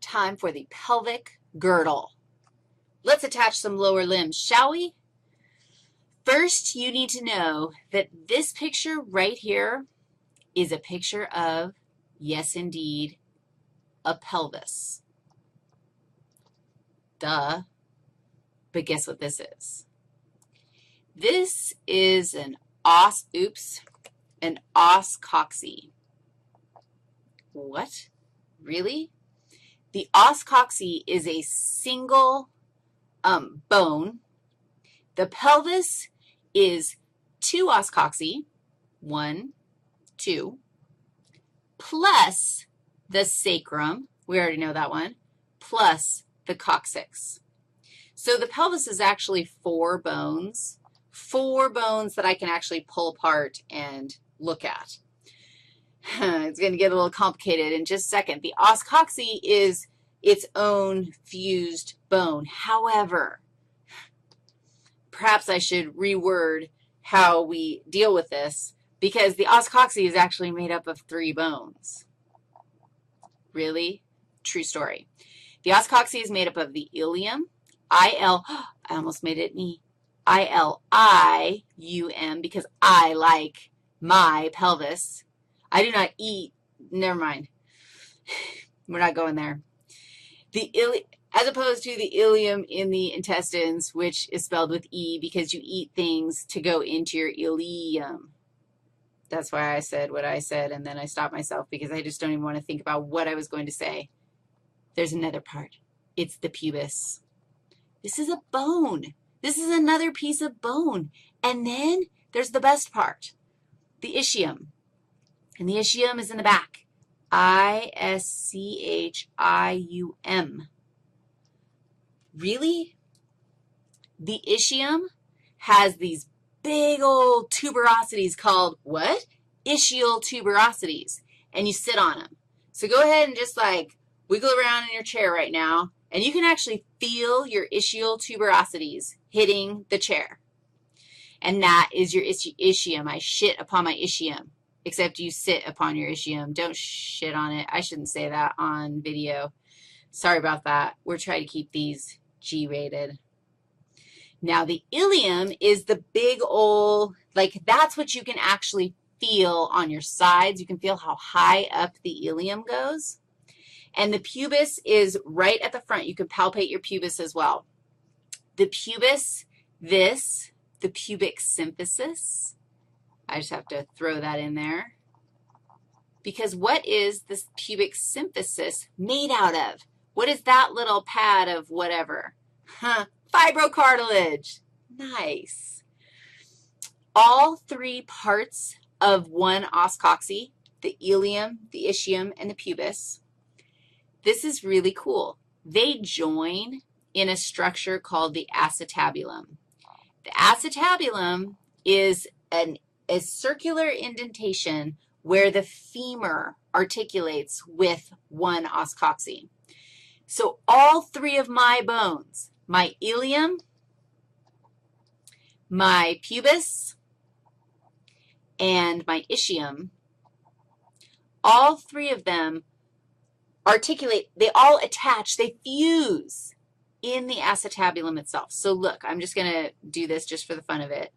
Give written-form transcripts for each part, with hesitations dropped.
time for the pelvic girdle. Let's attach some lower limbs, shall we? First, you need to know that this picture right here is a picture of, yes, indeed, a pelvis. Duh. But guess what this is? This is an os coxae. What? Really? The os coxae is a single bone. The pelvis is two os coxae, 1, 2, plus the sacrum, we already know that one, plus the coccyx. So the pelvis is actually 4 bones that I can actually pull apart and look at. It's going to get a little complicated in just a second. The os coxae is its own fused bone. However, perhaps I should reword how we deal with this because the os coxae is actually made up of 3 bones. Really? True story. The os coxae is made up of the ilium, I almost made it an E, I-L-I-U-M because I like my pelvis. I do not eat, never mind. We're not going there. As opposed to the ileum in the intestines, which is spelled with E because you eat things to go into your ileum. That's why I said what I said, and then I stopped myself because I just don't even want to think about what I was going to say. There's another part. It's the pubis. This is a bone. This is another piece of bone. And then there's the best part, the ischium. And the ischium is in the back, I-S-C-H-I-U-M. Really? The ischium has these big old tuberosities called what? Ischial tuberosities, and you sit on them. So go ahead and just like wiggle around in your chair right now, and you can actually feel your ischial tuberosities hitting the chair. And that is your ischium. I shit upon my ischium, except you sit upon your ischium. Don't shit on it. I shouldn't say that on video. Sorry about that. We're trying to keep these G-rated. Now, the ilium is the big old, like that's what you can actually feel on your sides. You can feel how high up the ilium goes. And the pubis is right at the front. You can palpate your pubis as well. The pubis, the pubic symphysis, I just have to throw that in there. Because what is this pubic symphysis made out of? What is that little pad of whatever? Fibrocartilage. Nice. All 3 parts of one os coxae, the ilium, the ischium, and the pubis. This is really cool. They join in a structure called the acetabulum. The acetabulum is a circular indentation where the femur articulates with one os coxae. So all 3 of my bones, my ilium, my pubis, and my ischium, all 3 of them articulate, they all attach, they fuse in the acetabulum itself. So look, I'm just going to do this just for the fun of it.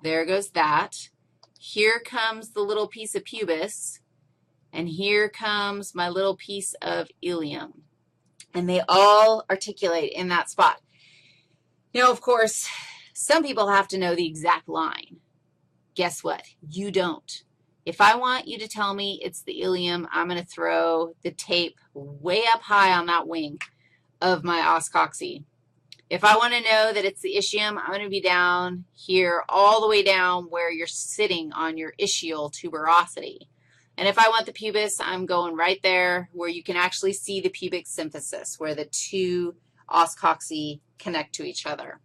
There goes that. Here comes the little piece of pubis, and here comes my little piece of ilium. And they all articulate in that spot. Now, of course, some people have to know the exact line. Guess what? You don't. If I want you to tell me it's the ilium, I'm going to throw the tape way up high on that wing of my os coxae. If I want to know that it's the ischium, I'm going to be down here all the way down where you're sitting on your ischial tuberosity. And if I want the pubis, I'm going right there where you can actually see the pubic symphysis, where the 2 os coxae connect to each other.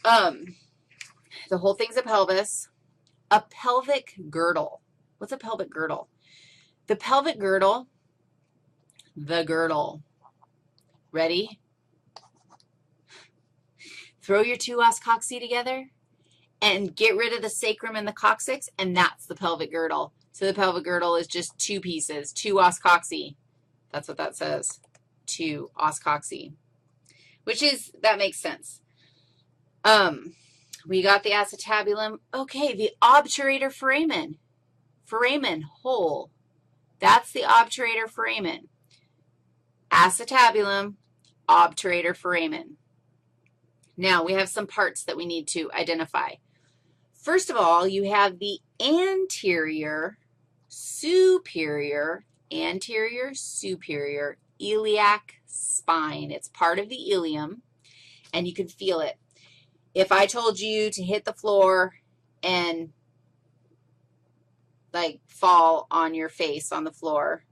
The whole thing's a pelvis. A pelvic girdle. What's a pelvic girdle? The pelvic girdle, the girdle. Ready? Throw your 2 os coxae together and get rid of the sacrum and the coccyx, and that's the pelvic girdle. So the pelvic girdle is just 2 pieces, 2 os coxae. That's what that says, to os coxae, that makes sense. We got the acetabulum. Okay, the obturator foramen. Foramen, hole. That's the obturator foramen. Acetabulum, obturator foramen. Now, we have some parts that we need to identify. First of all, you have the anterior superior iliac spine. It's part of the ilium, and you can feel it. If I told you to hit the floor and, like, fall on your face on the floor,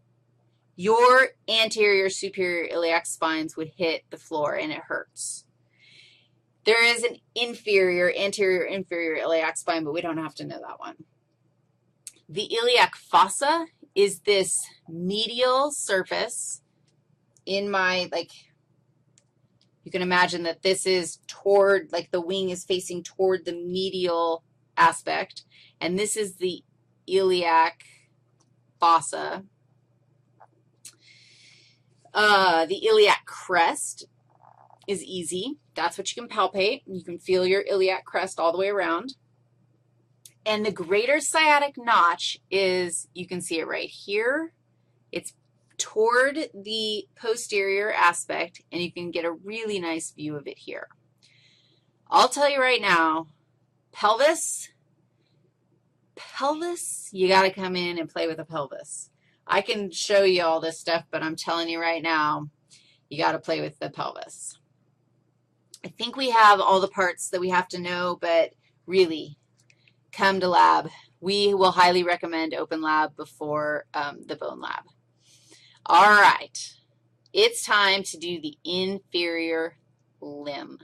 your anterior superior iliac spines would hit the floor, and it hurts. There is an anterior inferior iliac spine, but we don't have to know that one. The iliac fossa is this medial surface in my, like, you can imagine that this is toward, like the wing is facing toward the medial aspect, and this is the iliac fossa. The iliac crest is easy. That's what you can palpate. You can feel your iliac crest all the way around. And the greater sciatic notch is, you can see it right here. It's toward the posterior aspect, and you can get a really nice view of it here. I'll tell you right now, pelvis, you got to come in and play with the pelvis. I can show you all this stuff, but I'm telling you right now, you got to play with the pelvis. I think we have all the parts that we have to know, but really, come to lab. We will highly recommend open lab before the bone lab. All right, it's time to do the inferior limb.